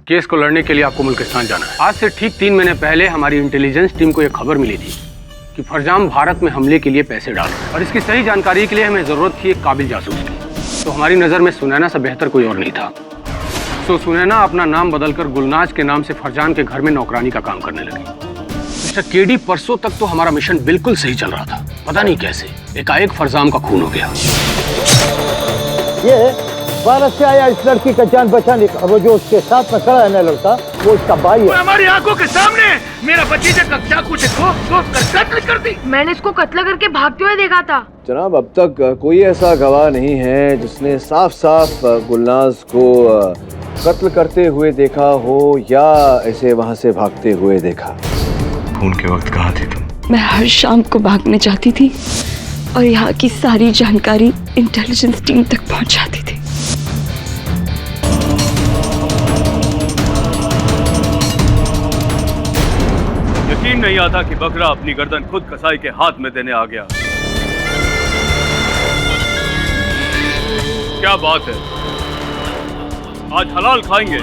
Case को लड़ने के लिए आपको मुल्किस्तान जाना है। आज से ठीक 3 महीने पहले हमारी इंटेलिजेंस टीम को यह खबर मिली थी कि फरजाम भारत में हमले के लिए पैसे डाल रहे हैं और इसकी सही जानकारी के लिए हमें जरूरत थी एक काबिल जासूस की। तो हमारी नजर में सुनैना से बेहतर कोई और नहीं था। तो सुनैना अपना नाम बदलकर गुलनाज के नाम से फरजान के घर में नौकरानी का काम करने लगी। मिस्टर केडी, परसों तक तो हमारा मिशन बिल्कुल सही चल रहा था, पता नहीं कैसे एकाएक फरजाम का खून हो गया। ये भारत से आया इस लड़की का जान बचाने का, वो जो उसके साथ में खड़ा है ना लड़का, वो इसका भाई है। हमारी आंखों के सामने मेरा भतीजा का चाकू से ठोक कर कत्ल कर दी। मैंने इसको कत्ल करके भागते हुए देखा था। जनाब, अब तक कोई ऐसा गवाह नहीं है जिसने साफ साफ गुलनाज को कत्ल करते हुए देखा हो या इसे वहां से भागते हुए देखा। खून के वक्त कहाँ थी तुम? मैं हर शाम को भागने जाती थी और यहाँ की सारी जानकारी इंटेलिजेंस टीम तक पहुँच जाती थी। यकीन नहीं आता कि बकरा अपनी गर्दन खुद कसाई के हाथ में देने आ गया। क्या बात है, आज हलाल खाएंगे।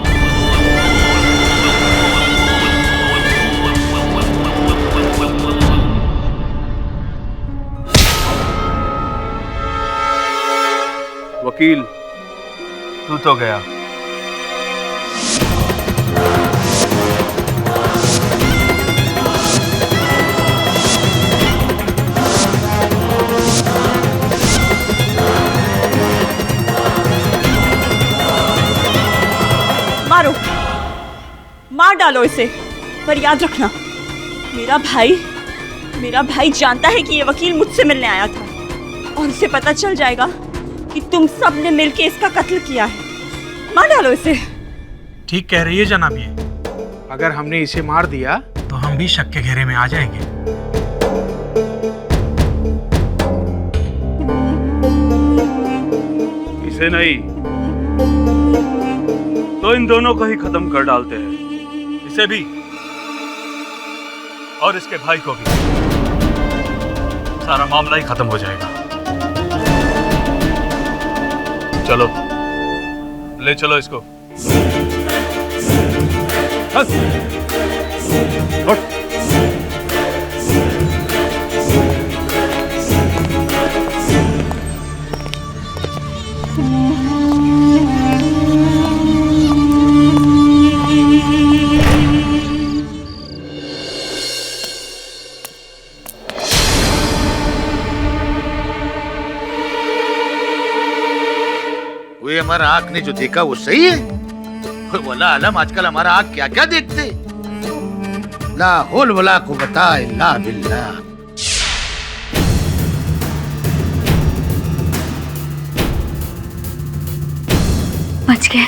वकील, तू तो गया। मारो, मार डालो इसे, पर याद रखना मेरा भाई जानता है कि ये वकील मुझसे मिलने आया था और उसे पता चल जाएगा कि तुम सब ने मिलकर इसका कत्ल किया है। मार डालो इसे। ठीक कह रही है जनाब, ये अगर हमने इसे मार दिया तो हम भी शक के घेरे में आ जाएंगे। इसे नहीं तो इन दोनों को ही खत्म कर डालते हैं, इसे भी और इसके भाई को भी। सारा मामला ही खत्म हो जाएगा। चलो, ले चलो इसको। हमारा आँख ने जो देखा वो सही है। वला आलम, आजकल हमारा आँख क्या क्या देखते। ला हौल वला कुव्वता इल्ला बिल्लाह। बच गए।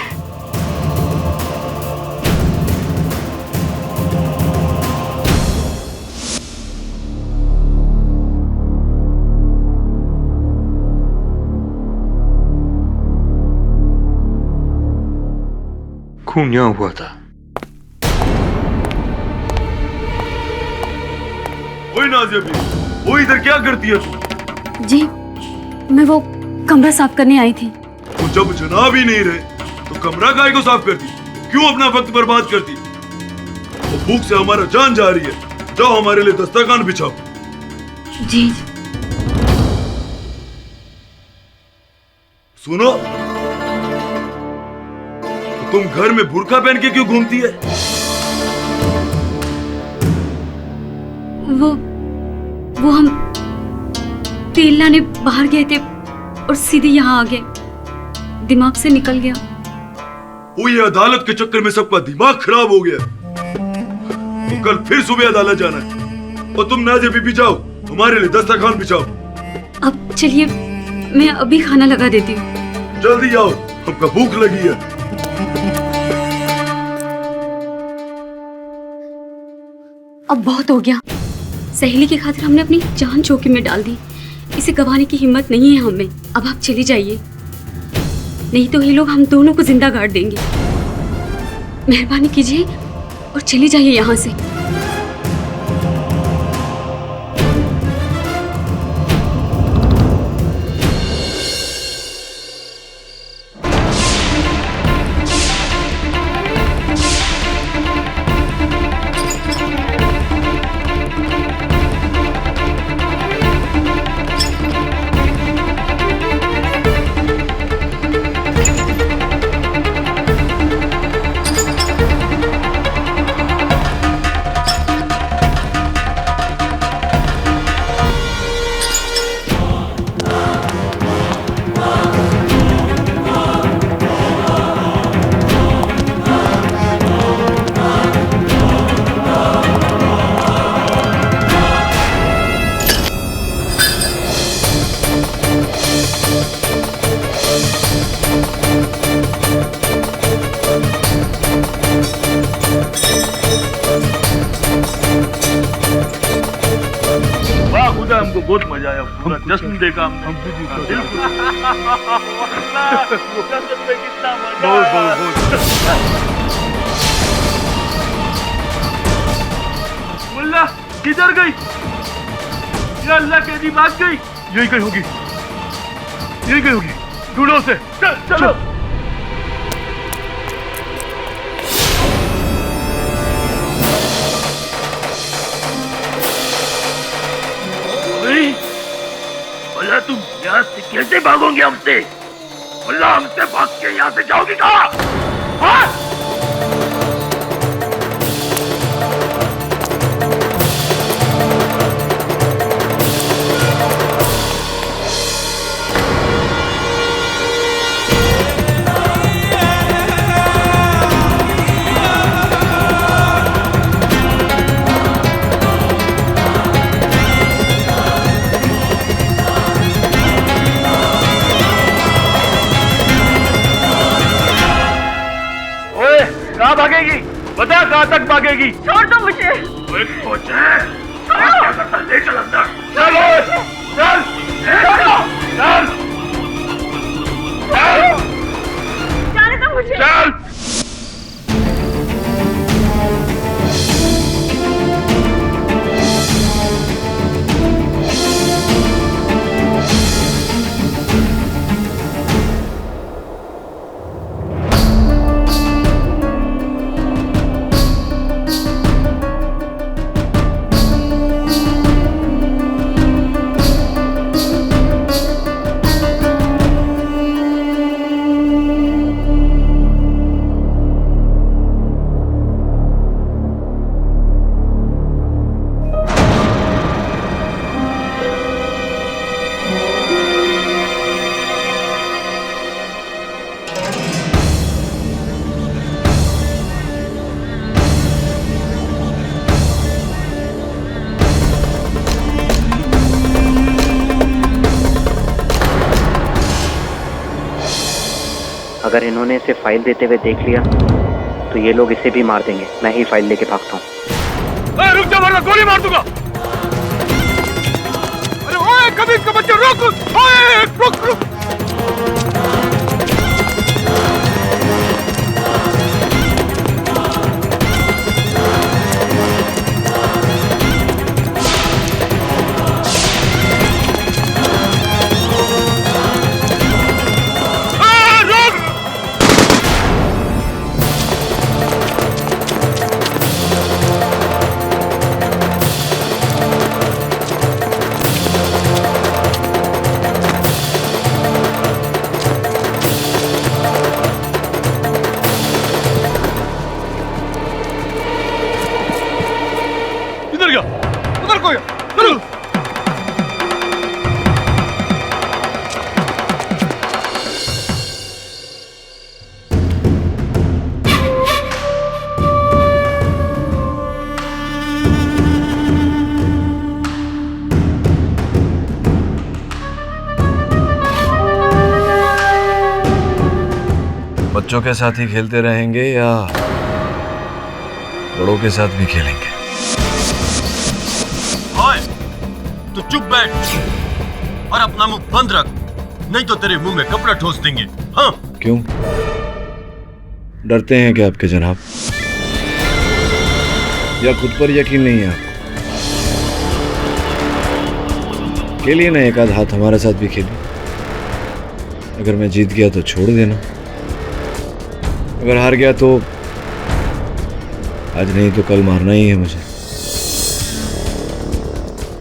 खून यहाँ हुआ था। ओए नाज़िया भी, वो इधर क्या करती है तू? जी, मैं वो कमरा साफ करने आई थी। तो जब जनाब ही नहीं रहे तो कमरा काहे को साफ करती? क्यों अपना वक्त बर्बाद करती? तो भूख से हमारा जान जा रही है। जाओ हमारे लिए दस्तरखान बिछाओ। जी। सुनो, तुम घर में बुर्का पहन के क्यों घूमती है? वो हम तेल लाने बाहर गए थे और सीधे यहाँ आ गए, दिमाग से निकल गया। वो ये अदालत के चक्कर में सबका दिमाग खराब हो गया। तो कल फिर सुबह अदालत जाना है और तुम नाज़िया बीबी जाओ हमारे लिए दस्तरखान बिछाओ। अब चलिए, मैं अभी खाना लगा देती हूँ। जल्दी आओ, हमको भूख लगी है। अब बहुत हो गया। सहेली की खातिर हमने अपनी जान जोखिम में डाल दी। इसे गंवाने की हिम्मत नहीं है हमें। अब आप चली जाइए, नहीं तो ये लोग हम दोनों को जिंदा गाड़ देंगे। मेहरबानी कीजिए और चली जाइए यहाँ से। पूरा जश्न देखा हमने। कितना मुल्ला किधर गई? या अल्लाह के दी भाग गई। यही गई होगी, यही गई होगी। ढूंढो उसे। चलो। मुल्ला तुम यहाँ से कैसे भागोगे हमसे? मुल्ला हमसे भाग के यहाँ से जाओगी कहाँ? हाँ? कहाँ भागेगी? बता कहाँ तक भागेगी? छोड़ दो मुझे। क्या करता? ले चल अंदर। चल चल चल चल जाने दो मुझे। चल। अगर इन्होंने इसे फाइल देते हुए देख लिया तो ये लोग इसे भी मार देंगे। मैं ही फाइल लेके भागता हूँ। रुक जा वरना गोली मार दूंगा। अरे ओए कभी का बच्चा रुक। ओए रुक रुक। उधर कोई बच्चों के साथ ही खेलते रहेंगे या बड़ों के साथ भी खेलेंगे? तू चुप बैठ और अपना मुंह बंद रख, नहीं तो तेरे मुंह में कपड़ा ठोस देंगे। हाँ? क्यों? डरते हैं क्या आपके जनाब? या खुद पर यकीन नहीं है आपको? खेलिए ना, एक आध हाथ हमारे साथ भी खेलिए। अगर मैं जीत गया तो छोड़ देना, अगर हार गया तो आज नहीं तो कल मारना ही है मुझे।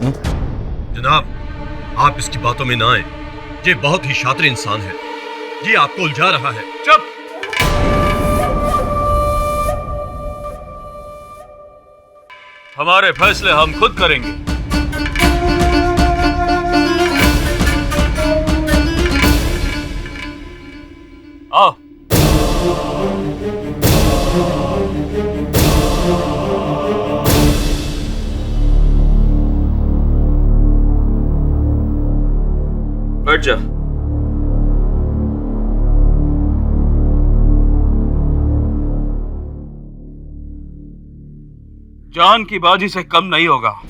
हा? जनाब, आप इसकी बातों में ना आए। ये बहुत ही शातिर इंसान है, ये आपको उलझा रहा है। चुप। हमारे फैसले हम खुद करेंगे। आओ। बैठ जा। जान की बाजी से कम नहीं होगा।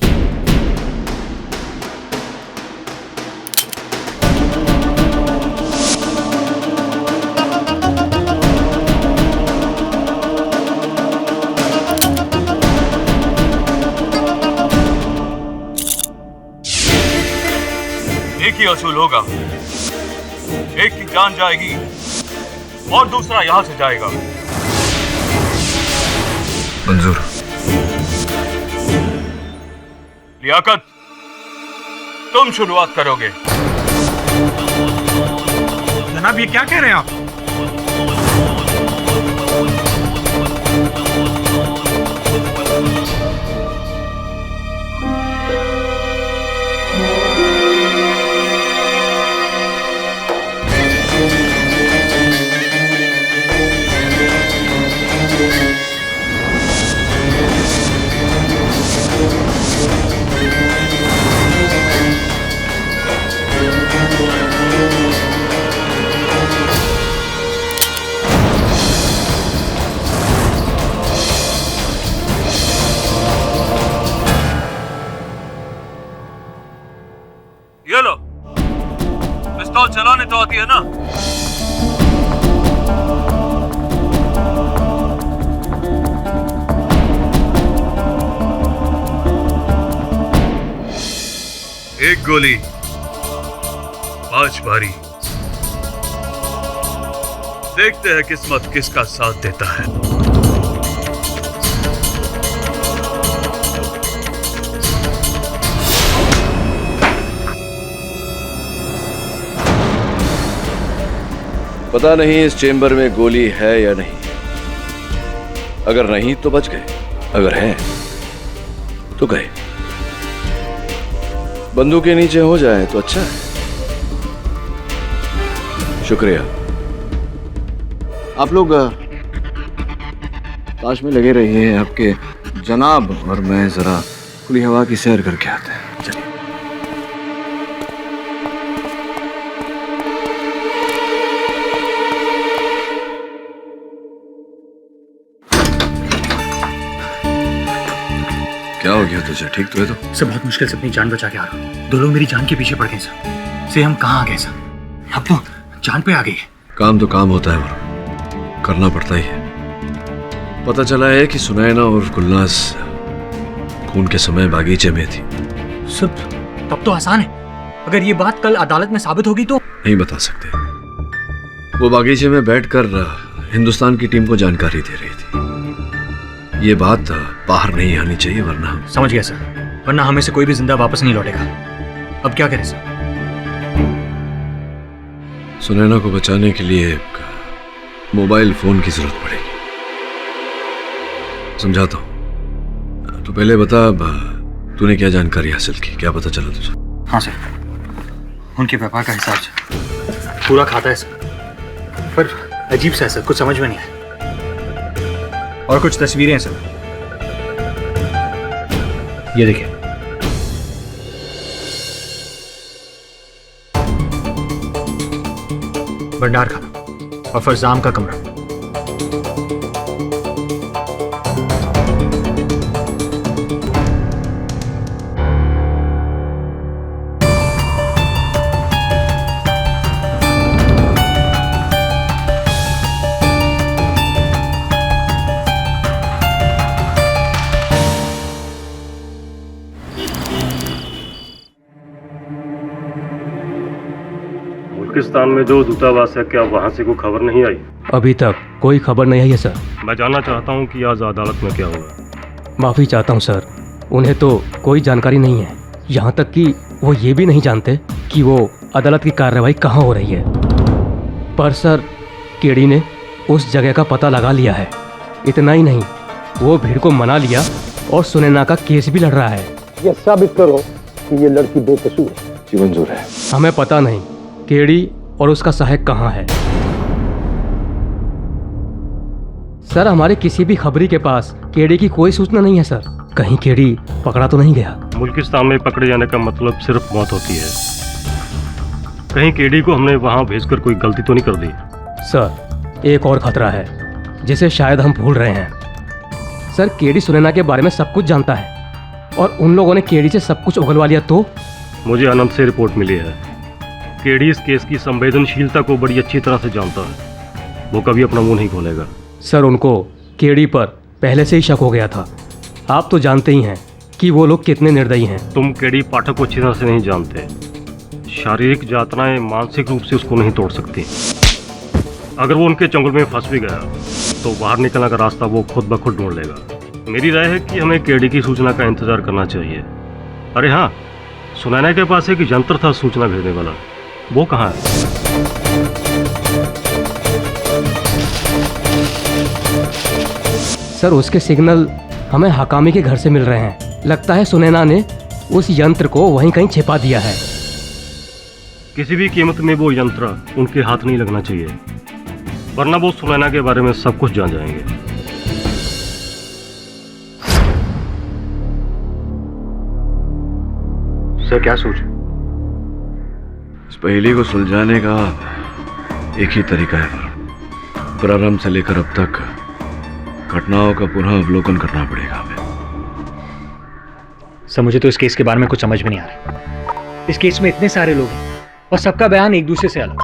वसूल होगा। एक की जान जाएगी और दूसरा यहाँ से जाएगा। मंजूर। लियाकत, तुम शुरुआत करोगे। जनाब ये क्या कह रहे हैं आप? ये लो, पिस्तौल चलाने तो आती है ना? एक गोली 5 बारी। देखते हैं किस्मत किसका साथ देता है। पता नहीं इस चेंबर में गोली है या नहीं। अगर नहीं तो बच गए, अगर है तो गए। बंदूक के नीचे हो जाए तो अच्छा है। शुक्रिया। आप लोग ताश में लगे रहिए, आपके जनाब और मैं जरा खुली हवा की सैर करके आते हैं। चलिए। क्या हो गया तुझे? ठीक तो है? तो सर बहुत मुश्किल से अपनी जान बचा के आ रहा हूँ। 2 लोग मेरी जान के पीछे पड़ गए सर। से हम कहाँ आ गए सर? अब तो जान पे आ गई है। काम तो काम होता है और करना पड़ता ही है। पता चला है कि सुनैना और गुलनाज खून के समय बागीचे में थी। सब तब तो आसान है। अगर ये बात कल अदालत में साबित होगी तो नहीं बता सकते। वो बागीचे में बैठकर हिंदुस्तान की टीम को जानकारी दे रही थी। ये बात बाहर नहीं आनी चाहिए वरना हम... समझ गया सर, वरना हमें से कोई भी जिंदा वापस नहीं लौटेगा। अब क्या करें सर? सुनैना को बचाने के लिए एक मोबाइल फोन की जरूरत पड़ेगी। समझाता हूँ। तो पहले बता, तूने क्या जानकारी हासिल की? क्या पता चला तुझे? हाँ सर, उनके व्यापार का हिसाब पूरा खाता है सर, पर अजीब सा है सर, कुछ समझ में नहीं आया। और कुछ तस्वीरें हैं सर, ये देखिए। भंडार खाना और फरजाम का कमरा। पाकिस्तान में जो दूतावास है, क्या वहाँ से कोई खबर नहीं आई? अभी तक कोई खबर नहीं आई है सर। मैं जानना चाहता हूँ कि आज अदालत में क्या हुआ। माफ़ी चाहता हूँ सर, उन्हें तो कोई जानकारी नहीं है। यहाँ तक कि वो ये भी नहीं जानते कि वो अदालत की कार्रवाई कहाँ हो रही है। पर सर, केडी ने उस जगह का पता लगा लिया है। इतना ही नहीं, वो भीड़ को मना लिया और सुनैना का केस भी लड़ रहा है। ये साबित करो कि ये लड़की बेकसूर है। जी मंजूर है। हमें पता नहीं केडी और उसका सहायक कहाँ है। सर, हमारे किसी भी खबरी के पास केडी की कोई सूचना नहीं है सर। कहीं केडी पकड़ा तो नहीं गया? मुल्किस्तान में पकड़े जाने का मतलब सिर्फ मौत होती है। कहीं केडी को हमने वहाँ भेजकर कोई गलती तो नहीं कर दी? सर, एक और खतरा है जिसे शायद हम भूल रहे हैं। सर, केडी सुनैना के बारे में सब कुछ जानता है और उन लोगों ने केडी से सब कुछ उगलवा लिया तो? मुझे अनंत से रिपोर्ट मिली है। केडी इस केस की संवेदनशीलता को बड़ी अच्छी तरह से जानता है। वो कभी अपना मुंह नहीं खोलेगा। सर, उनको केडी पर पहले से ही शक हो गया था। आप तो जानते ही हैं कि वो लोग कितने निर्दयी हैं। तुम केडी पाठक को अच्छी तरह से नहीं जानते। शारीरिक यातनाएं मानसिक रूप से उसको नहीं तोड़ सकती। अगर वो उनके चंगुल में फंस भी गया तो बाहर निकलने का रास्ता वो खुद ब खुद ढूंढ लेगा। मेरी राय है कि हमें केडी की सूचना का इंतजार करना चाहिए। अरे हाँ, सुनैना के पास एक यंत्र था सूचना भेजने वाला, वो कहाँ है? सर उसके सिग्नल हमें हकामी के घर से मिल रहे हैं। लगता है सुनैना ने उस यंत्र को वहीं कहीं छिपा दिया है। किसी भी कीमत में वो यंत्र उनके हाथ नहीं लगना चाहिए, वरना वो सुनैना के बारे में सब कुछ जान जाएंगे। सर क्या सोच? इस पहेली को सुलझाने का एक ही तरीका है। प्रारंभ से लेकर अब तक घटनाओं का पुनः अवलोकन करना पड़ेगा हमें। सर मुझे तो इस केस के बारे में कुछ समझ में नहीं आ रहा। इस केस में इतने सारे लोग हैं और सबका बयान एक दूसरे से अलग।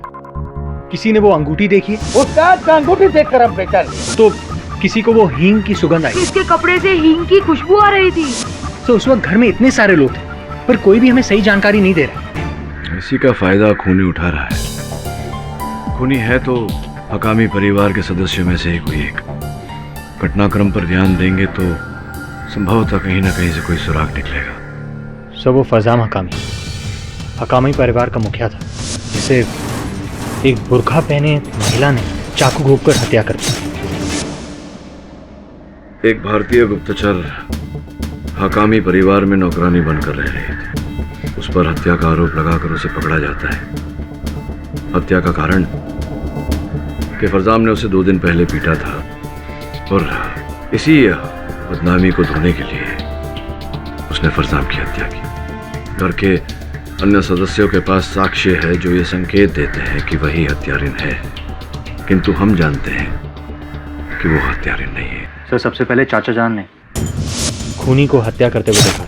किसी ने वो अंगूठी देखी, उस्ताद का अंगूठी देखकर हम बेहतर, तो किसी को वो हींग की सुगंध आई। इसके कपड़े से हींग की खुशबू आ रही थी। तो उस वक्त घर में इतने सारे लोग थे पर कोई भी हमें सही जानकारी नहीं दे रहा। इसी का फायदा खूनी उठा रहा है। खूनी है तो हकामी परिवार के सदस्यों में से ही कोई एक। घटनाक्रम पर ध्यान देंगे तो संभवतः कहीं ना कहीं से कोई सुराग निकलेगा। सब वो फजाम हकामी परिवार का मुखिया था, जिसे एक बुर्का पहने महिला ने चाकू घोंपकर हत्या कर दी। एक भारतीय गुप्तचर हकामी परिवार में नौकरानी बनकर रह रही थी। उस पर हत्या का आरोप लगाकर उसे पकड़ा जाता है। हत्या का कारण कि फरजाम ने उसे 2 दिन पहले पीटा था और इसी बदनामी को धोने के लिए उसने फरजाम की हत्या की। घर के अन्य सदस्यों के पास साक्ष्य है जो ये संकेत देते हैं कि वही हत्यारिन है, किंतु हम जानते हैं कि वो हत्यारिन नहीं है। सर सबसे पहले चाचा जान ने खूनी को हत्या करते हुए देखा।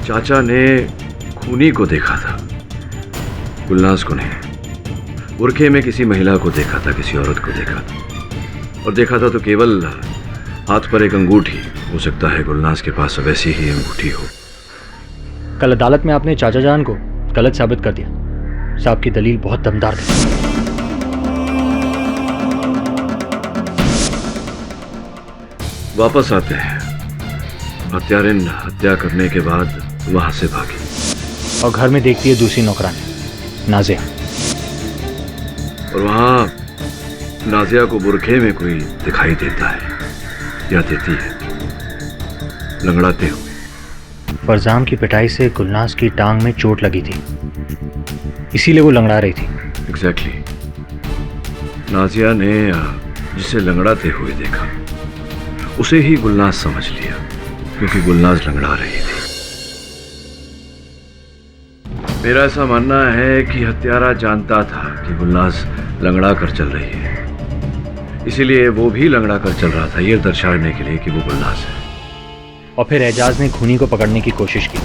चाचा ने खूनी को देखा था, गुलनाज को नहीं। बुरखे में किसी महिला को देखा था, किसी औरत को देखा था, और देखा था तो केवल हाथ पर एक अंगूठी। हो सकता है गुलनाज के पास वैसी ही अंगूठी हो। कल अदालत में आपने चाचा जान को गलत साबित कर दिया। साहब की दलील बहुत दमदार थी। वापस आते हैं। हत्यारिन हत्या करने के बाद वहां से भागी और घर में देखती है दूसरी नौकरानी नाजिया, और वहां नाजिया को बुरखे में कोई दिखाई देता है या देती है, लंगड़ाते हो। फरजाम की पिटाई से गुलनाज की टांग में चोट लगी थी, इसीलिए वो लंगड़ा रही थी। एग्जैक्टली। नाजिया ने जिसे लंगड़ाते हुए देखा उसे ही गुलनाज समझ लिया, क्योंकि गुलनाज लंगड़ा रही थी। मेरा ऐसा मानना है कि हत्यारा जानता था कि गुलनाज लंगड़ा कर चल रही है, इसीलिए वो भी लंगड़ा कर चल रहा था, ये दर्शाने के लिए कि वो गुलनाज है। और फिर एजाज ने खूनी को पकड़ने की कोशिश की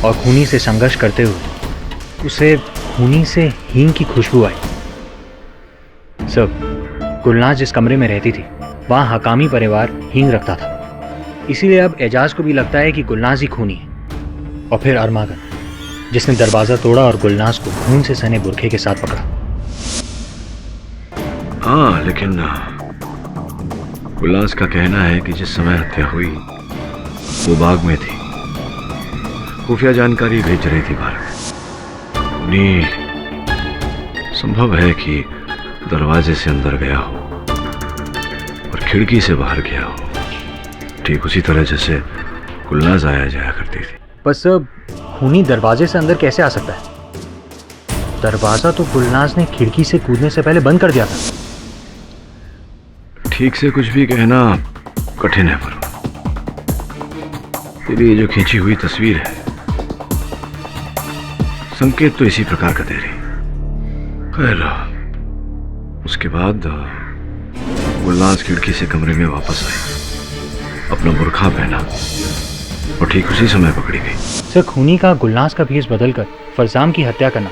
और खूनी से संघर्ष करते हुए उसे खूनी से हींग की खुशबू आई। सब गुलनाज जिस कमरे में रहती थी वहाँ हकामी परिवार हींग रखता था, इसीलिए अब एजाज को भी लगता है कि गुलनाज ही खूनी है। और फिर अरमागन, जिसने दरवाजा तोड़ा और गुलनाज को खून से सने बुरखे के साथ पकड़ा। हाँ, लेकिन गुलनाज का कहना है कि जिस समय हत्या हुई वो बाग में थी, खुफिया जानकारी भेज रही थी बाहर। संभव है कि दरवाजे से अंदर गया हो और खिड़की से बाहर गया हो, ठीक उसी तरह जैसे गुलनाज आया जाया करती थी। बस खूनी दरवाजे से अंदर कैसे आ सकता है? दरवाजा तो गुलनाज ने खिड़की से कूदने से पहले बंद कर दिया था। ठीक से कुछ भी कहना कठिन है, पर तेरी ये जो खींची हुई तस्वीर है संकेत तो इसी प्रकार का दे रही। खैर, उसके बाद गुलनाज खिड़की से कमरे में वापस आई, अपना बुर्खा पहना और ठीक उसी समय पकड़ी गई। सर, खूनी का गुलनाज का भेष बदलकर फरजाम की हत्या करना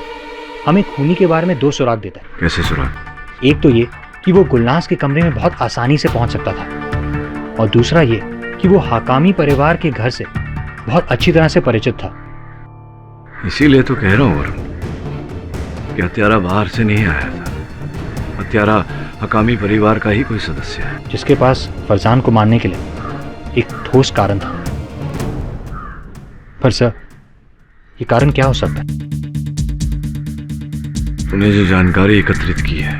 हमें खूनी के बारे में 2 सुराग देता है। कैसे सुराग? एक तो ये कि वो गुलनाज के कमरे में बहुत आसानी से पहुंच सकता था, और दूसरा ये कि वो हकामी परिवार के घर से बहुत अच्छी तरह से परिचित था। इसीलिए तो कह रहा हूं वरुण कि हत्यारा बाहर से नहीं आया था। हत्यारा हकामी परिवार का ही कोई सदस्य है, जिसके पास फरजान को मारने के लिए एक ठोस कारण था। पर सर, ये कारण क्या हो सकता है? तूने जो जानकारी एकत्रित की है,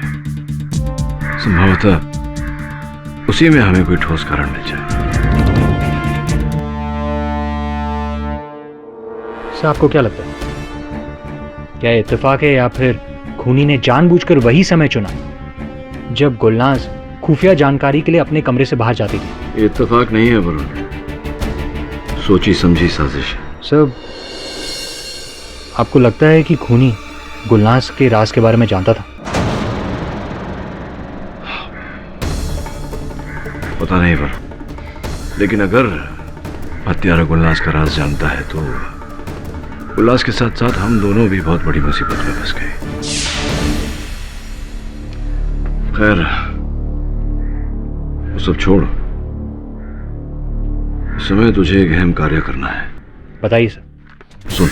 संभवतः उसी में हमें कोई ठोस कारण मिल जाए। सर, आपको क्या लगता है, क्या इत्तेफाक है या फिर खूनी ने जानबूझकर वही समय चुना जब गुलनाज खुफिया जानकारी के लिए अपने कमरे से बाहर जाती थी? ये इत्तेफाक नहीं है वरुण, सोची समझी साजिश है। सर, आपको लगता है कि खूनी गुलनाज के राज के बारे में जानता था? पता नहीं वरुण, लेकिन अगर हत्यारा गुलनाज का राज जानता है तो गुलनाज के साथ साथ हम दोनों भी बहुत बड़ी मुसीबत में फंस गए। खैर, वो सब छोड़, इस समय तुझे एक अहम कार्य करना है। बताइए सर। सुन,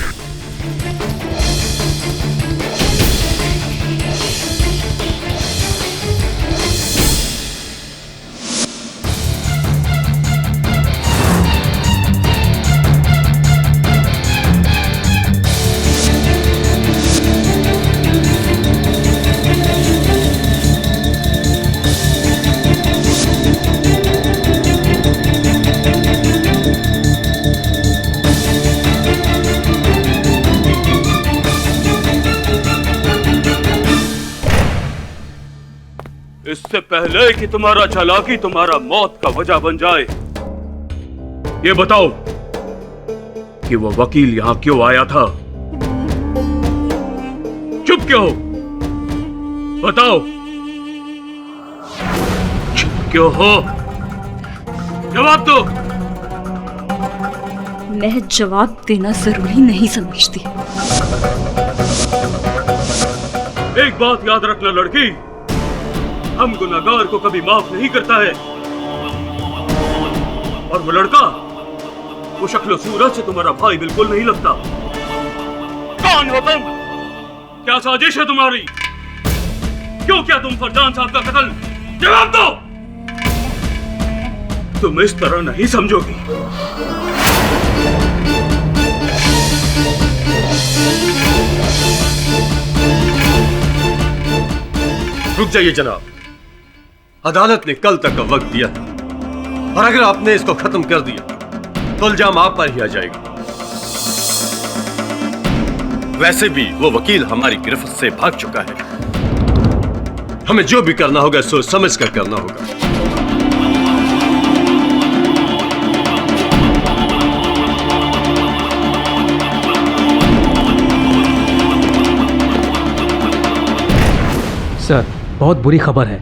इससे पहले कि तुम्हारा चालाकी तुम्हारा मौत का वजह बन जाए, ये बताओ कि वो वकील यहां क्यों आया था? चुप क्यों हो? बताओ, चुप क्यों हो? जवाब दो। मैं जवाब देना जरूरी नहीं समझती। एक बात याद रखना लड़की, हम गुनहगार को कभी माफ नहीं करता है। और वो लड़का, वो शक्ल सूरत से तुम्हारा भाई बिल्कुल नहीं लगता। कौन हो तुम? क्या साजिश है तुम्हारी? क्यों किया तुम फरजान साहब का कत्ल? जवाब दो। तुम इस तरह नहीं समझोगी। रुक जाइए जनाब, अदालत ने कल तक का वक्त दिया था और अगर आपने इसको खत्म कर दिया तो इल्जाम आप पर ही आ जाएगा। वैसे भी वो वकील हमारी गिरफ्त से भाग चुका है। हमें जो भी करना होगा सोच समझ कर करना होगा। सर, बहुत बुरी खबर है।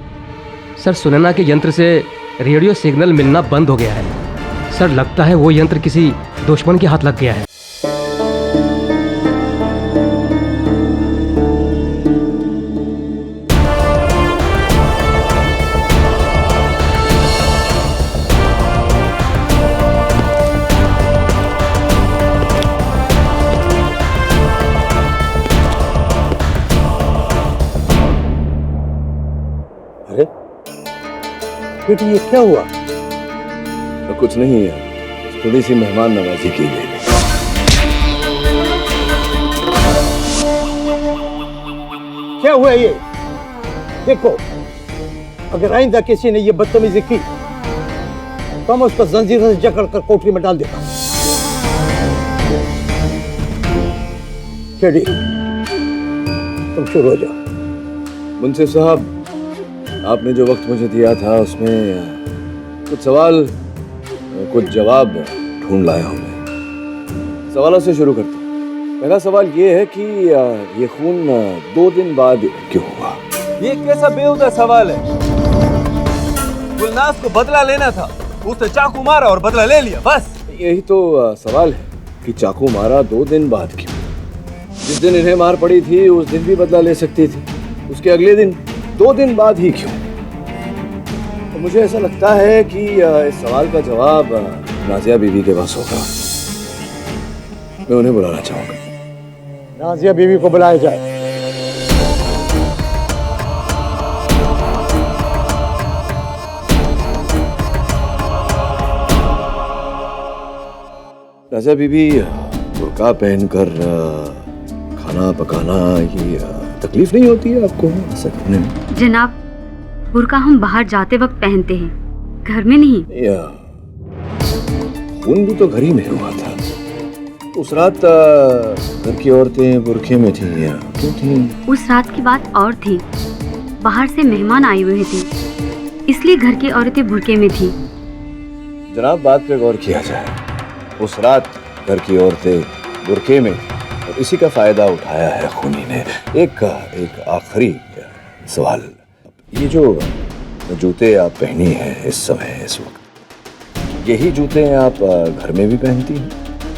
सर, सुनैना के यंत्र से रेडियो सिग्नल मिलना बंद हो गया है। सर, लगता है वो यंत्र किसी दुश्मन के हाथ लग गया है। बेटी, ये क्या हुआ? तो कुछ नहीं है, थोड़ी सी मेहमान नवाजी की गई। क्या हुआ ये? देखो, अगर आइंदा किसी ने ये बदतमीजी की तो मैं उसको जंजीरों से जकड़ कर कोठरी में डाल देता। चलिए, तुम शुरू हो जाओ। मुंशी साहब, आपने जो वक्त मुझे दिया था उसमें कुछ सवाल कुछ जवाब ढूंढ लाया हूं मैं। सवालों से शुरू करता हूं। पहला सवाल ये है कि ये खून 2 दिन बाद क्यों हुआ? ये कैसा बेहुदा सवाल है? गुलनाज को बदला लेना था, उसने चाकू मारा और बदला ले लिया, बस। यही तो सवाल है कि चाकू मारा 2 दिन बाद क्यों? जिस दिन इन्हें मार पड़ी थी उस दिन भी बदला ले सकती थी, उसके अगले दिन 2 दिन बाद ही क्यों? तो मुझे ऐसा लगता है कि इस सवाल का जवाब नाजिया बीवी के पास होगा। मैं उन्हें बुलाना चाहूंगा। नाजिया बीवी को बुलाया जाए। राजा बीबी, बुर्का पहनकर खाना पकाना ये तकलीफ नहीं होती है आपको ऐसा करने में? जनाब, बुर्का हम बाहर जाते वक्त पहनते हैं, घर में नहीं। खून भी तो घर ही में हुआ था। उस रात घर की औरतें बुरखे में थीं या क्यों थीं? उस रात की बात और थी। बाहर से मेहमान आए हुए थे, इसलिए घर की औरतें बुरके में थीं। जनाब, बात पे गौर किया जाए। उस रात घर की औरतें बुरके में और इसी का फायदा उठाया है खूनी ने। एक आखिरी सवाल, ये जो जूते आप पहनी हैं इस समय इस वक्त, यही जूते आप घर में भी पहनती हैं?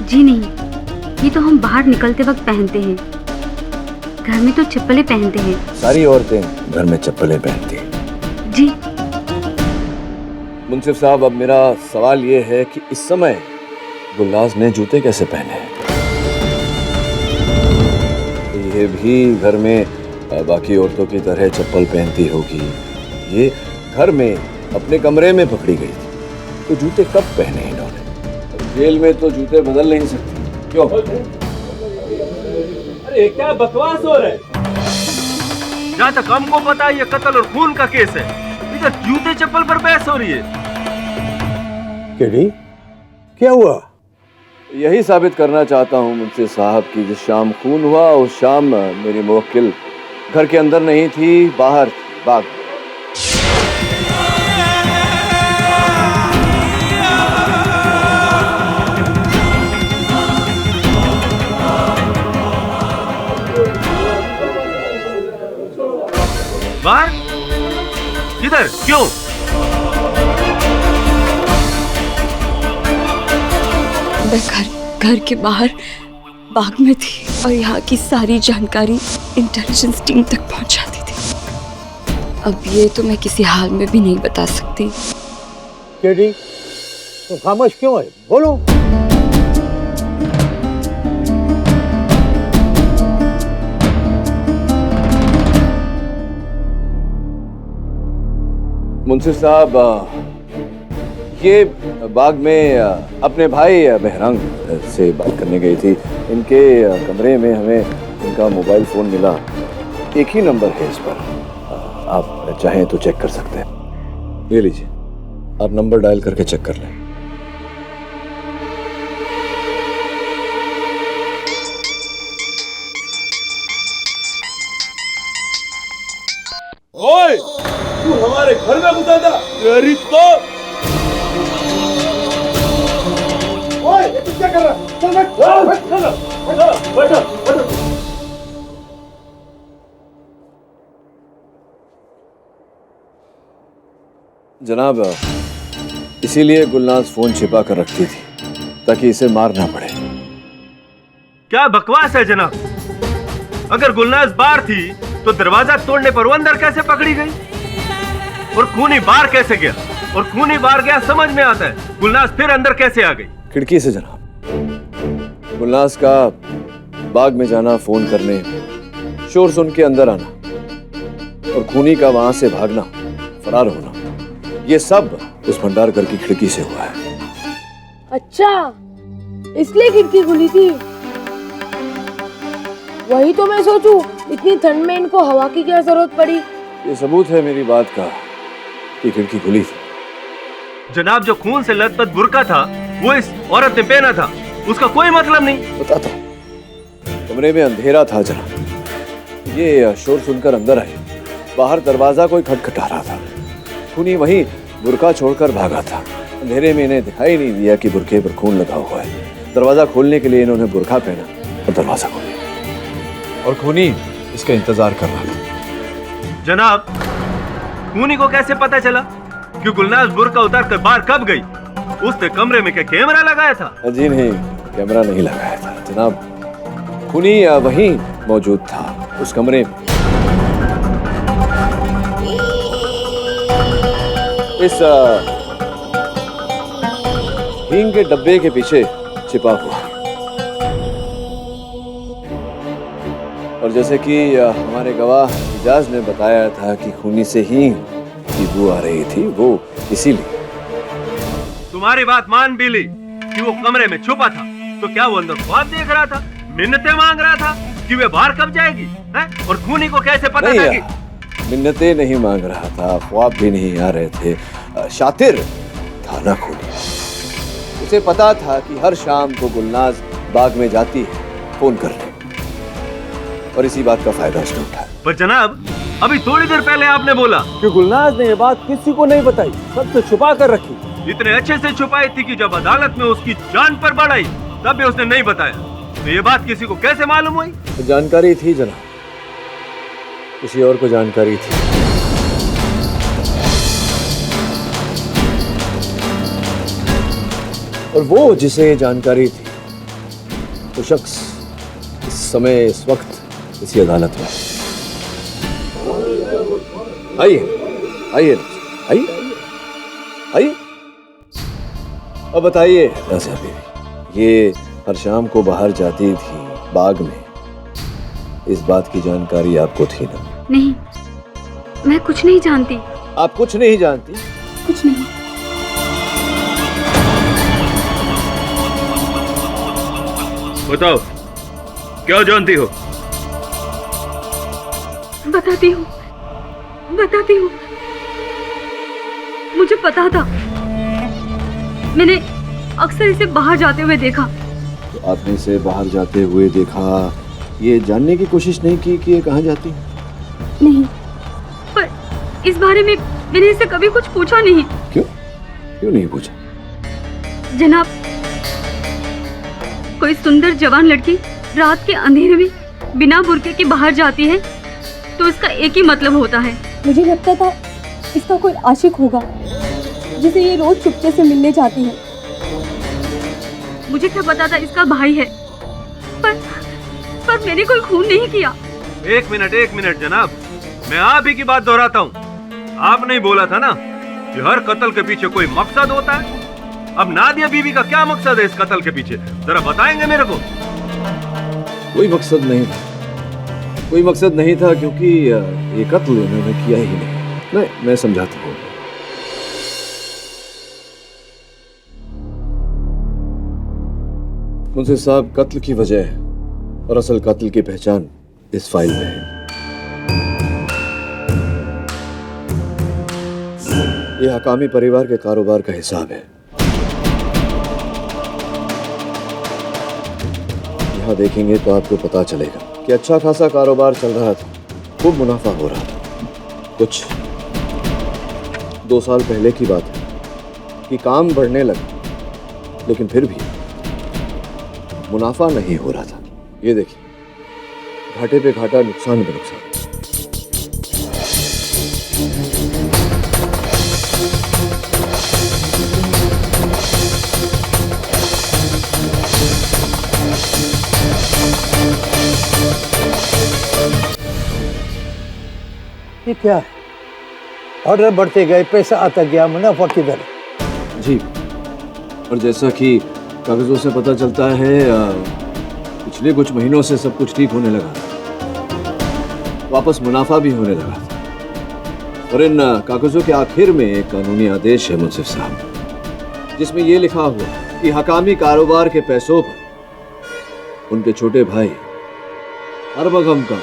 जी नहीं, ये तो हम बाहर निकलते वक्त पहनते हैं, घर में तो चप्पलें पहनते हैं। सारी औरतें घर में चप्पलें पहनती हैं? जी। मुंसिफ साहब, अब मेरा सवाल ये है कि इस समय गुलनाज ने जूते कैसे पहने हैं? ये भी घर में बाकी औरतों की तरह चप्पल पहनती होगी, ये घर में अपने कमरे में पकड़ी गई थी, तो जूते कब पहने इन्होंने? जेल में तो जूते बदल नहीं सकते, क्यों? अरे क्या बकवास हो रहा है? जहाँ तक हमको पता है ये कत्ल और खून का केस है, इधर जूते चप्पल पर बहस हो रही है। केडी, क्या हुआ? यही साबित करना चाहता हूँ मुंशी साहब की जिस शाम खून हुआ उस शाम मेरी मुवक्किल घर के अंदर नहीं थी, बाहर बाग। बाहर? किधर? क्यों? मैं घर के बाहर बाग में थी और यहाँ की सारी जानकारी इंटेलिजेंस टीम तक पहुँचाती थी। अब ये तो मैं किसी हाल में भी नहीं बता सकती। केडी, तो खामोश क्यों है? बोलो। मुंसिफ साहब, ये बाग में अपने भाई बहरंग से बात करने गई थी। इनके कमरे में हमें इनका मोबाइल फ़ोन मिला, एक ही नंबर है इस पर, आप चाहें तो चेक कर सकते हैं। ले लीजिए, आप नंबर डायल करके चेक कर लें। ओए, तू हमारे घर में घुसा था? तेरी तो ये तू क्या कर रहा है? चल बैठ। जनाब, इसीलिए गुलनाज फोन छिपा कर रखती थी ताकि इसे मारना पड़े। क्या बकवास है जनाब? अगर गुलनाज बाहर थी तो दरवाजा तोड़ने पर वो अंदर कैसे पकड़ी गई? और खूनी बाहर कैसे गया? और खूनी बाहर गया समझ में आता है, गुलनाज फिर अंदर कैसे आ गई? खिड़की से जनाब। गुलनाज का बाग में जाना, फोन करने, शोर सुन के अंदर आना और खूनी का वहां से भागना, फरार होना, ये सब उस भंडार घर की खिड़की से हुआ है। अच्छा, इसलिए खिड़की खुली थी। वही तो मैं सोचूं, इतनी ठंड में इनको हवा की क्या जरूरत पड़ी? ये सबूत है मेरी बात का कि खिड़की खुली थी। जनाब, जो खून से लथपथ बुर्का था वो इस औरत ने पहना था, उसका कोई मतलब नहीं। बताता हूं, कमरे में अंधेरा था जनाब। ये शोर सुनकर अंदर आए, बाहर दरवाजा कोई खटखटा रहा था। खूनी वहीं बुर्का छोड़कर भागा था। अंधेरे में इन्हें दिखाई नहीं दिया कि बुर्के पर खून लगा हुआ है। दरवाजा खोलने के लिए इन्होंने बुर्का पहना और दरवाजा खोला और खूनी इसका इंतजार कर रहा था। जनाब, खूनी को कैसे पता चला कि गुलनाज बुर्का उतार कर बाहर कब गई? उसने कमरे में क्या कैमरा लगाया था? जी नहीं, कैमरा नहीं लगाया था जनाब। खूनी वहीं मौजूद था उस कमरे में, इस हींग के डब्बे के पीछे छिपा हुआ। और जैसे कि हमारे गवाह इजाज ने बताया था कि खूनी से ही की बू आ रही थी, वो इसीलिए। तुम्हारी बात मान भी ली कि वो कमरे में छुपा था, तो क्या वो अंदर ख्वाब देख रहा था, मिन्नतें मांग रहा था कि वे बाहर कब जाएगी है? और खूनी को कैसे पता था कि मिन्नतें नहीं मांग रहा था, ख्वाब भी नहीं आ रहे थे। शातिर था ना खूनी। उसे पता था कि हर शाम को गुलनाज बाग में जाती है फोन करने, और इसी बात का फायदा उसने उठाया। पर जनाब, अभी थोड़ी देर पहले आपने बोला कि गुलनाज ने ये बात किसी को नहीं बताई, सबसे छुपा कर रखी। इतने अच्छे से छुपाई थी कि जब अदालत में उसकी जान पर बाढ़ आई तब भी उसने नहीं बताया। तो ये बात किसी को कैसे मालूम हुई? तो जानकारी थी जनाब, किसी और को जानकारी थी। और वो जिसे जानकारी थी, वो शख्स इस समय, इस वक्त इसी अदालत में। आइए आइए आइए आइए, अब बताइए राज़िया बीवी, ये हर शाम को बाहर जाती थी बाग में, इस बात की जानकारी आपको थी ना? नहीं, मैं कुछ नहीं जानती। आप कुछ नहीं जानती? कुछ नहीं। बताओ, क्या जानती हो? बताती हूँ, बताती हूँ। मुझे पता था, मैंने अक्सर इसे बाहर जाते हुए देखा। तो आपने इसे बाहर जाते हुए देखा, ये जानने की कोशिश नहीं की कि ये कहाँ जाती है? नहीं, पर इस बारे में मैंने इसे कभी कुछ पूछा नहीं। क्यों? क्यों नहीं पूछा? जनाब, कोई सुंदर जवान लड़की रात के अंधेरे में बिना बुर्के के बाहर जाती है तो इसका एक ही मतलब होता है। मुझे लगता था इसका कोई आशिक होगा जिसे ये रोज चुपके से मिलने जाती है। मुझे क्या पता था इसका भाई है, पर मैंने कोई खून नहीं किया। एक मिनट जनाब, मैं आप ही की बात दोहराता हूँ। आपने ही बोला था ना कि हर कत्ल के पीछे कोई मकसद होता है। अब नादिया बीवी का क्या मकसद है इस कत्ल के पीछे, जरा बताएंगे मेरे को? कोई मकसद नहीं था, कोई मकसद नहीं था, क्योंकि ये कत्ल इन्होंने किया ही नहीं। मैं समझाता हूँ। मुंसिफ साहब, कत्ल की वजह और असल कत्ल की पहचान इस फाइल में है। यह हकामी परिवार के कारोबार का हिसाब है। यहाँ देखेंगे तो आपको पता चलेगा कि अच्छा खासा कारोबार चल रहा था, खूब मुनाफा हो रहा था। कुछ 2 साल पहले की बात है कि काम बढ़ने लगा, लेकिन फिर भी मुनाफा नहीं हो रहा था। ये देखिए, घाटे पे घाटा, नुकसान पे नुकसान। ये क्या है? ऑर्डर बढ़ते गए, पैसा आता गया, मुनाफा किधर? जी, और जैसा कि कागजों से पता चलता है, पिछले कुछ महीनों से सब कुछ ठीक होने लगा, वापस मुनाफा भी होने लगा। और इन कागजों के आखिर में एक कानूनी आदेश है मुंसिफ साहब, जिसमें यह लिखा हुआ कि हकामी कारोबार के पैसों पर उनके छोटे भाई अरबगम का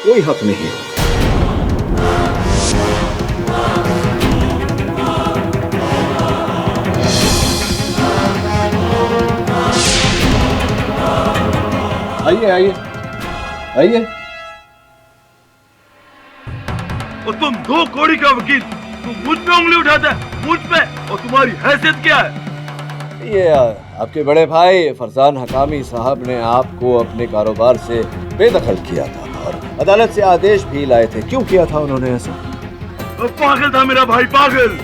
कोई हक नहीं है। आइए आइए आइए। और तुम 2 कौड़ी का वकील, तुम मुझ पे उंगली उठाता है, मुझ पे, और तुम्हारी हैसियत क्या है? ये आपके बड़े भाई फरजान हकामी साहब ने आपको अपने कारोबार से बेदखल किया था और अदालत से आदेश भी लाए थे। क्यों किया था उन्होंने ऐसा? पागल था मेरा भाई, पागल।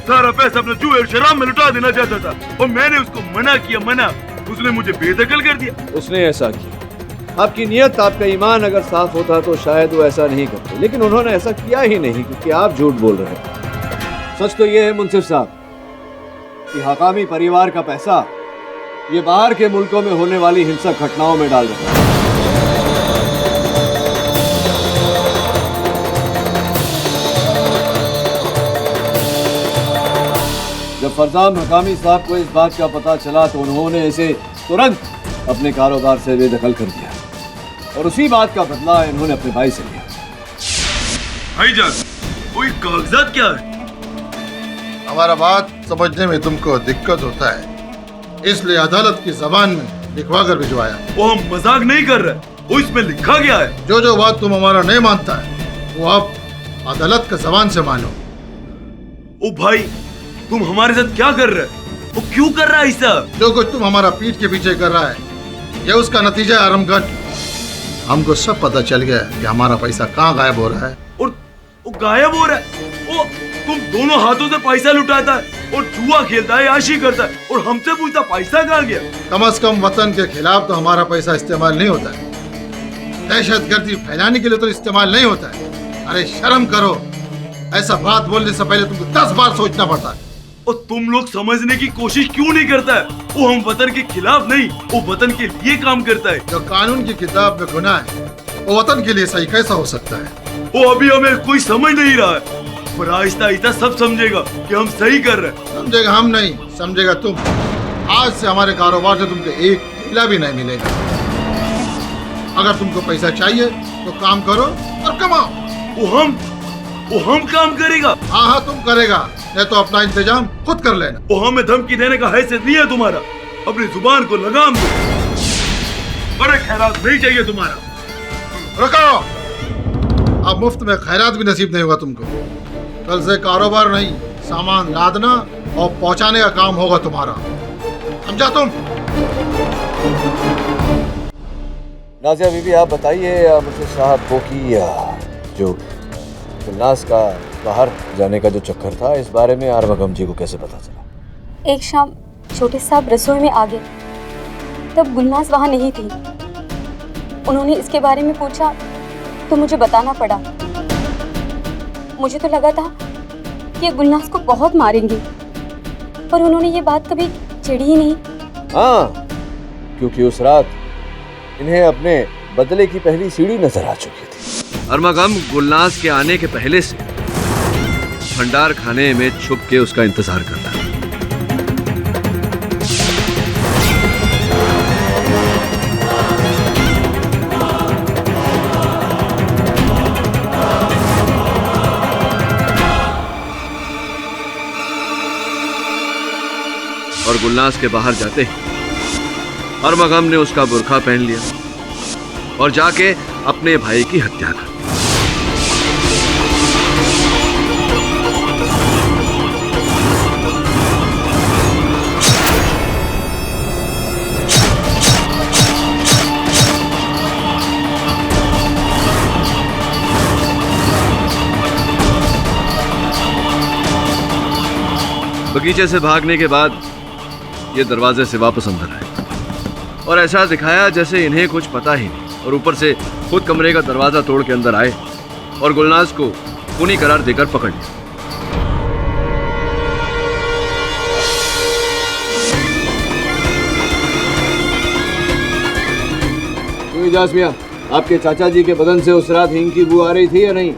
सारा पैसा अपने जुए और शराब में लुटा देना चाहता था, और मैंने उसको मना किया, मना। उसने मुझे बेदखल कर दिया। उसने ऐसा किया। आपकी नियत, आपका ईमान अगर साफ होता तो शायद वो ऐसा नहीं करते, लेकिन उन्होंने ऐसा किया ही नहीं, क्योंकि आप झूठ बोल रहे हैं। सच तो ये है मुंसिफ साहब कि हकामी परिवार का पैसा ये बाहर के मुल्कों में होने वाली हिंसक घटनाओं में डाल रहा है। फरजाम हकामी साहब को इस बात का पता चला तो उन्होंने इसे तुरंत अपने कारोबार से बेदखल कर दिया और उसी बात का बदला इन्होंने अपने भाई से लिया। भाईजान, कोई कागजात क्या है? हमारा बात समझने में तुमको दिक्कत होता है, इसलिए अदालत की जबान में लिखवा कर भिजवाया। वो हम मजाक नहीं कर रहे, वो इसमें लिखा गया है। जो जो बात तुम हमारा नहीं मानता है वो आप अदालत के जबान से मानो। ओ भाई, तुम हमारे साथ क्या कर रहे हो? वो क्यों कर रहा है ऐसा? जो कुछ तुम हमारा पीठ के पीछे कर रहा है ये उसका नतीजा है आरामगढ़। हमको सब पता चल गया कि हमारा पैसा कहाँ गायब हो रहा है। और वो गायब हो रहा है? वो तुम दोनों हाथों से पैसा लुटाता है और जुआ खेलता है, याशी करता है और हमसे पूछता पैसा कहाँ गया? कम से कम वतन के खिलाफ तो हमारा पैसा इस्तेमाल नहीं होता है, दहशतगर्दी फैलाने के लिए तो इस्तेमाल नहीं होता है। अरे शर्म करो, ऐसा बात बोलने से पहले तुमको 10 बार सोचना पड़ता है। और तुम लोग समझने की कोशिश क्यों नहीं करता है? वो हम वतन के खिलाफ नहीं, वो वतन के लिए काम करता है। जो कानून की किताब में गुनाह है वो वतन के लिए सही कैसा हो सकता है? वो अभी हमें कोई समझ नहीं रहा है, पर आहिस्ता आहिस्ता सब समझेगा कि हम सही कर रहे हैं। समझेगा हम नहीं, समझेगा तुम। आज से हमारे कारोबार से तुमको एक ढीला भी नहीं मिलेगा। अगर तुमको पैसा चाहिए तो काम करो और कमाओ। वो हम काम करेगा? हाँ, तुम करेगा, नहीं तो अपना इंतजाम खुद कर लेना। वो हमें धमकी देने का हैसियत नहीं है तुम्हारा। अपनी जुबान को लगाम दो। बड़े खैरात नहीं चाहिए तुम्हारा। रुको, अब मुफ्त में खैरात भी नसीब नहीं होगा तुमको। कल से कारोबार नहीं, सामान लादना और पहुंचाने का काम होगा तुम्हारा, समझा तुम? नाज़िया बीबी, आप बताइए मुझे साहब को कि जो गुलनाज का बाहर जाने का जो चक्कर था, इस बारे में आरमगम जी को कैसे पता चला? एक शाम छोटे साहब रसोई में आ गए, तब गुलनाज वहाँ नहीं थी। उन्होंने इसके बारे में पूछा तो मुझे बताना पड़ा। मुझे तो लगा था कि ये गुलनाज को बहुत मारेंगे, पर उन्होंने ये बात कभी छिड़ी ही नहीं। हाँ, क्योंकि उस रात इन्हें अपने बदले की पहली सीढ़ी नजर आ चुकी थी। अरमगम गुलनाज के आने के पहले से भंडार खाने में छुप के उसका इंतजार करता है। और गुलनाज के बाहर जाते ही अरमगम ने उसका बुर्खा पहन लिया और जाके अपने भाई की हत्या कर दी। बगीचे से भागने के बाद ये दरवाजे से वापस अंदर आए और ऐसा दिखाया जैसे इन्हें कुछ पता ही नहीं, और ऊपर से खुद कमरे का दरवाजा तोड़ के अंदर आए और गुलनाज को खूनी करार देकर पकड़ लिया। तो इजाज मियां, आपके चाचा जी के बदन से उस रात हींग की बू आ रही थी या नहीं?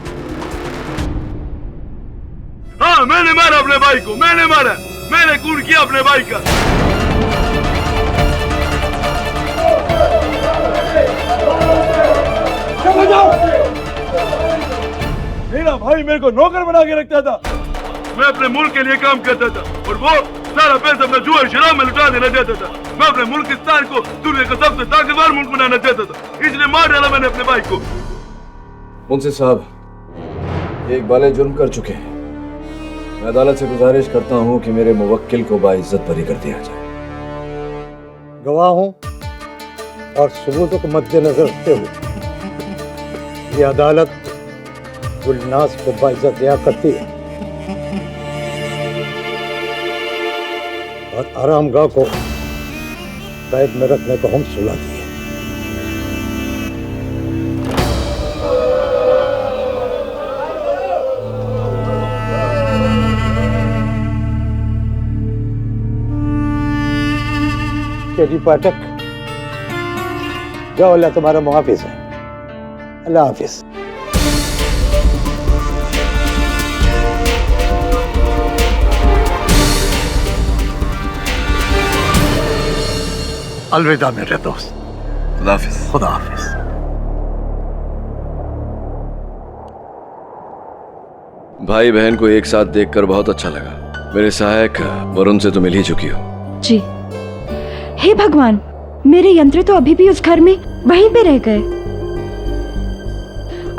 हाँ, मैंने मारा अपने भाई को, मैंने मारा, मैंने खून किया अपने भाई का। चलो जाओ। मेरा भाई मेरे को नौकर बना के रखता था। मैं अपने मुल्क के लिए काम करता था और वो सारा पैसा अपना जुआ शराब में लुटा देना चाहता था। मैं अपने मुल्किस्तान को दुनिया का सबसे ताकतवर मुल्क बनाना चाहता था, इसलिए मार डाला मैंने अपने भाई को। मुंशी साहब, एक बाले जुर्म कर चुके हैं। मैं अदालत से गुजारिश करता हूं कि मेरे मुवक्किल को बाइज्जत बरी कर दिया जाए। गवाहों और सबूतों को मद्देनजर रखते हुए ये अदालत गुलनाज को बाइज्जत दिया करती है और आरामगाह को कैद में रखने को हम सुलाती है। केडी पाठक, जाओ, अल्लाह तुम्हारा मुहाफिज है। अल्लाह हाफिज। अलविदा मेरे दोस्त। खुदा हाफिज। खुदा हाफिज। भाई बहन को एक साथ देखकर बहुत अच्छा लगा। मेरे सहायक वरुण से तो मिल ही चुकी हो। जी। हे भगवान, मेरे यंत्र तो अभी भी उस घर में वहीं पे रह गए।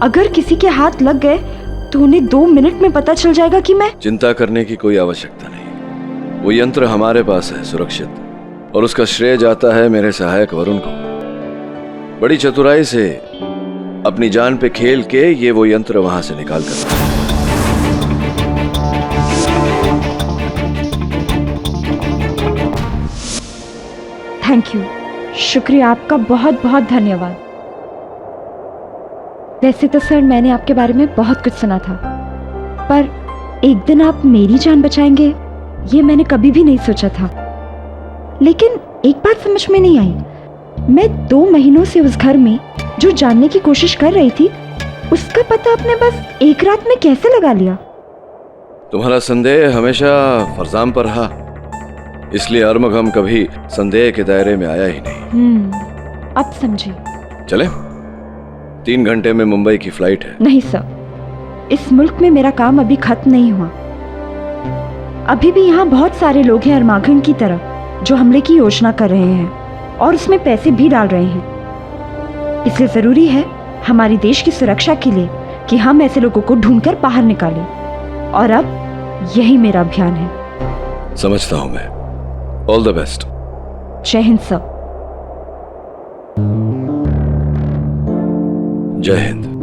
अगर किसी के हाथ लग गए तो उन्हें 2 मिनट में पता चल जाएगा कि मैं। चिंता करने की कोई आवश्यकता नहीं। वो यंत्र हमारे पास है, सुरक्षित, और उसका श्रेय जाता है मेरे सहायक वरुण को। बड़ी चतुराई से अपनी जान पे खेल के ये वो यंत्र वहां से निकाल कर। थैंक यू, शुक्रिया आपका, बहुत बहुत धन्यवाद। वैसे तो सर मैंने आपके बारे में बहुत कुछ सुना था, पर एक दिन आप मेरी जान बचाएंगे ये मैंने कभी भी नहीं सोचा था। लेकिन एक बात समझ में नहीं आई, मैं 2 महीनों से उस घर में जो जानने की कोशिश कर रही थी उसका पता आपने बस एक रात में कैसे लगा लिया? तुम्हारा संदेह हमेशा फरजाम पर रहा, इसलिए अरमगम कभी संदेह के दायरे में आया ही नहीं। अब समझे। चले, 3 घंटे में मुंबई की फ्लाइट है। नहीं सर, इस मुल्क में मेरा काम अभी खत्म नहीं हुआ। अभी भी यहाँ बहुत सारे लोग हैं अरमागन की तरह जो हमले की योजना कर रहे हैं और उसमें पैसे भी डाल रहे हैं। इसलिए जरूरी है हमारी देश की सुरक्षा के लिए कि हम ऐसे लोगों को ढूंढकर बाहर निकालें, और अब यही मेरा अभियान है। समझता हूं मैं। All the best. जय हिंद सर। जय हिंद।